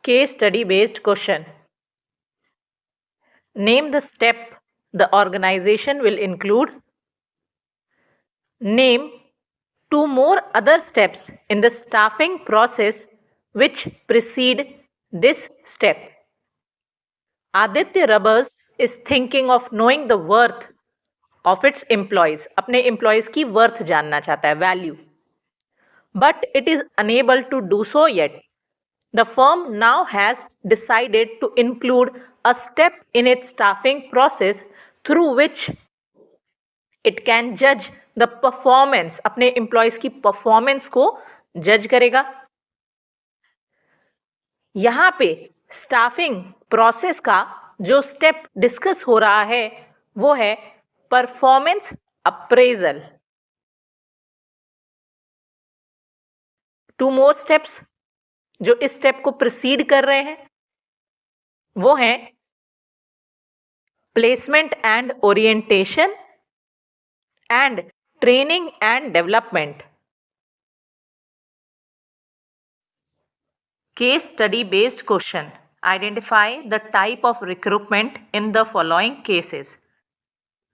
Case study based question. Name the step the organization will include. Name two more other steps in the staffing process which precede this step. Aditya Rubbers is thinking of knowing the worth of its employees. अपने employees की worth जानना चाहता है, value. But it is unable to do so yet. The firm now has decided to include a step in its staffing process through which it can judge the performance, अपने employees की performance को judge करेगा. यहाँ पे staffing process का जो step discuss हो रहा है वो है performance appraisal. Two more steps जो इस स्टेप को प्रीसीड कर रहे हैं वो है placement and orientation and training and development. Case study based question. Identify the type of recruitment in the following cases.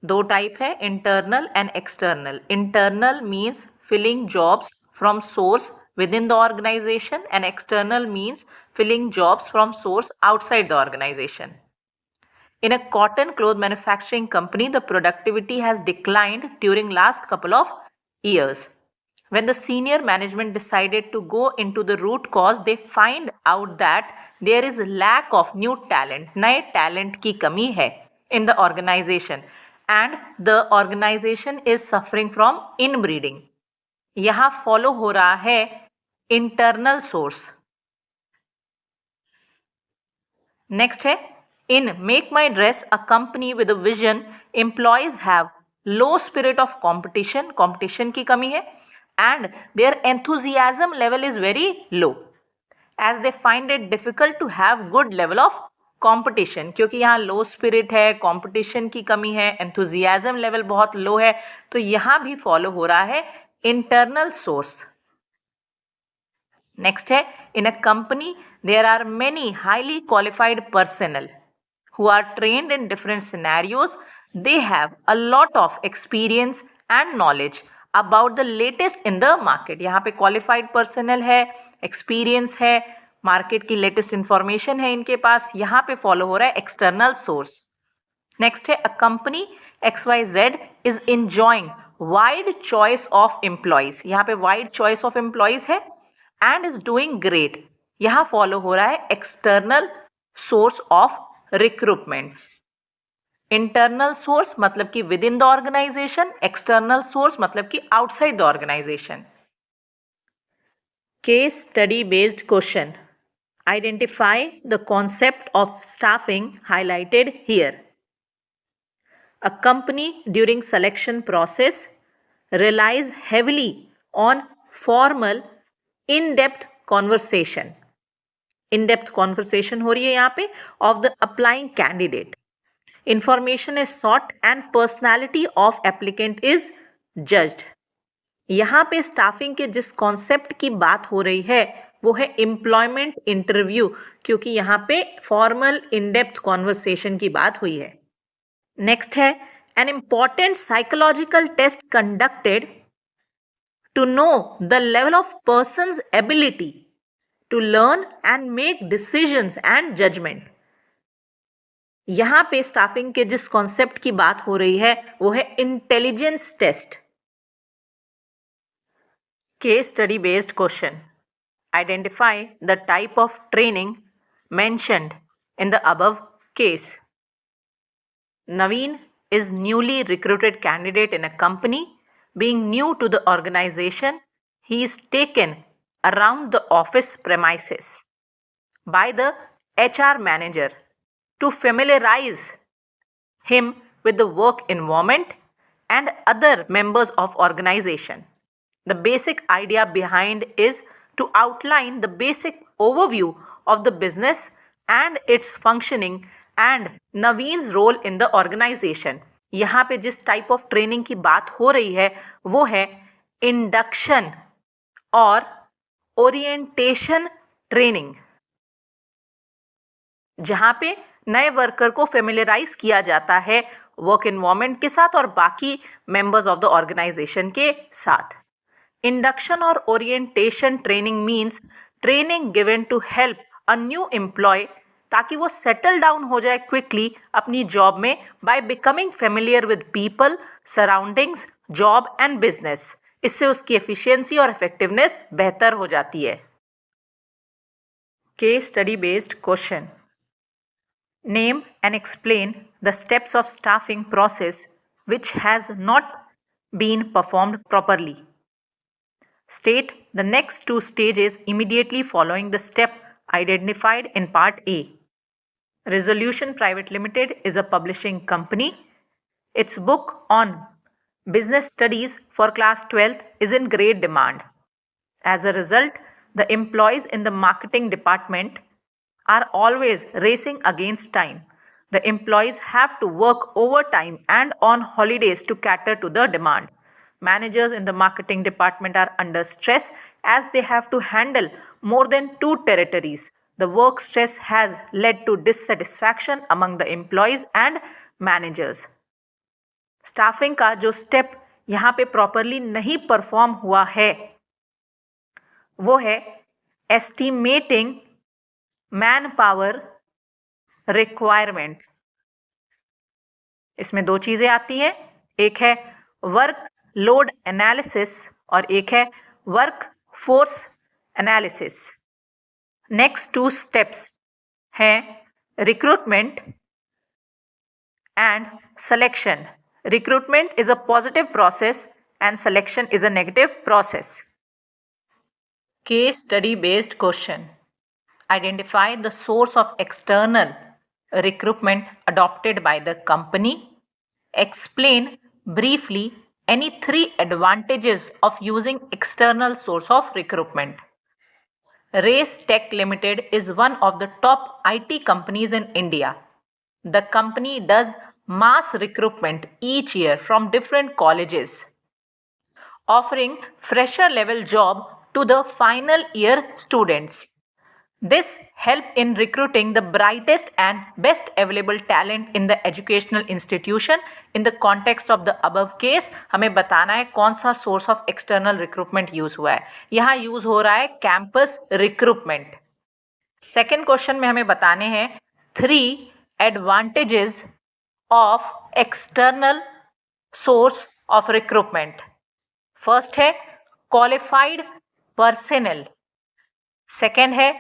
दो टाइप है, internal and external. Internal means filling jobs from source within the organization and external means filling jobs from source outside the organization. In a cotton cloth manufacturing company, the productivity has declined during last couple of years. When the senior management decided to go into the root cause, they find out that there is lack of new talent, नए talent की कमी है in the organization and the organization is suffering from inbreeding. यहाँ follow हो रहा है internal source. Next है in make my dress a company with a vision employees have low spirit of competition. Competition की कमी है and their enthusiasm level is very low as they find it difficult to have good level of competition. क्योंकि यहाँ लो spirit है, competition की कमी है, enthusiasm level बहुत लो है, तो यहाँ भी फॉलो हो रहा है इंटरनल सोर्स. Next है in a company there are many highly qualified personnel who are trained in different scenarios. They have a lot of experience and knowledge about the latest in the market. यहाँ पे qualified personnel है, experience है, market की latest information है इनके पास. यहाँ पे follow हो रहा है external source. Next है a company XYZ is enjoying wide choice of employees. यहाँ पे wide choice of employees है and is doing great. यहाँ फॉलो हो रहा है external source of recruitment. Internal source मतलब कि within the organisation, external source मतलब कि outside the organisation. Case study based question. Identify the concept of staffing highlighted here. A company during selection process relies heavily on formal in-depth conversation. In-depth conversation हो रही है यहाँ पे of the applying candidate. Information is sought and personality of applicant is judged. यहाँ पे staffing के जिस concept की बात हो रही है वो है employment interview, क्योंकि यहाँ पे formal in-depth conversation की बात हुई है. Next है an important psychological test conducted to know the level of person's ability to learn and make decisions and judgment. यहाँ पे स्टाफिंग के जिस कॉन्सेप्ट की बात हो रही है वो है intelligence test. Case study based question. Identify the type of training mentioned in the above case. Naveen is newly recruited candidate in a company. Being new to the organization, he is taken around the office premises by the HR manager to familiarize him with the work environment and other members of organization. The basic idea behind is to outline the basic overview of the business and its functioning and Naveen's role in the organization. यहाँ पे जिस type of training की बात हो रही है वो है इंडक्शन और ओरिएंटेशन ट्रेनिंग. जहाँ पे नए वर्कर को फेमिलियराइज किया जाता है वर्क इन्वायरमेंट के साथ और बाकी मेंबर्स ऑफ द ऑर्गेनाइजेशन के साथ. Induction or orientation training means training given to help a new employee ताकि वो सेटल डाउन हो जाए क्विकली अपनी जॉब में by becoming familiar with people, surroundings, job and business. इससे उसकी एफिशिएंसी और इफेक्टिवनेस बेहतर हो जाती है. Case study based question. Name and explain the steps of staffing process which has not been performed properly. State the next two stages immediately following the step identified in Part A. Resolution Private Limited is a publishing company. Its book on business studies for class 12th is in great demand. As a result, the employees in the marketing department are always racing against time. The employees have to work overtime and on holidays to cater to the demand. Managers in the marketing department are under stress as they have to handle more than 2 territories. The work stress has led to dissatisfaction among the employees and managers. Staffing का जो step यहाँ पे properly नहीं perform हुआ है वो है estimating man power requirement. इसमें दो चीजें आती हैं, एक है वर्क लोड एनालिसिस और एक है work force analysis. Next two steps हैं recruitment and selection. Recruitment is a positive process and selection is a negative process. Case study based question. Identify the source of external recruitment adopted by the company. Explain briefly any 3 advantages of using external source of recruitment. Race Tech Limited is one of the top IT companies in India. The company does mass recruitment each year from different colleges, offering fresher level job to the final year students. This help in recruiting the brightest and best available talent in the educational institution. In the context of the above case, हमें बताना है कौन सा source of external recruitment use हुआ है. यहाँ use हो रहा है कैंपस रिक्रूटमेंट. सेकेंड क्वेश्चन में हमें बताने हैं 3 advantages of external source of recruitment. First है qualified personnel, सेकेंड है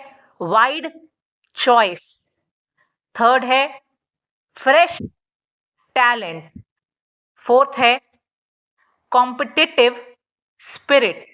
wide choice, थर्ड है fresh talent, फोर्थ है competitive spirit.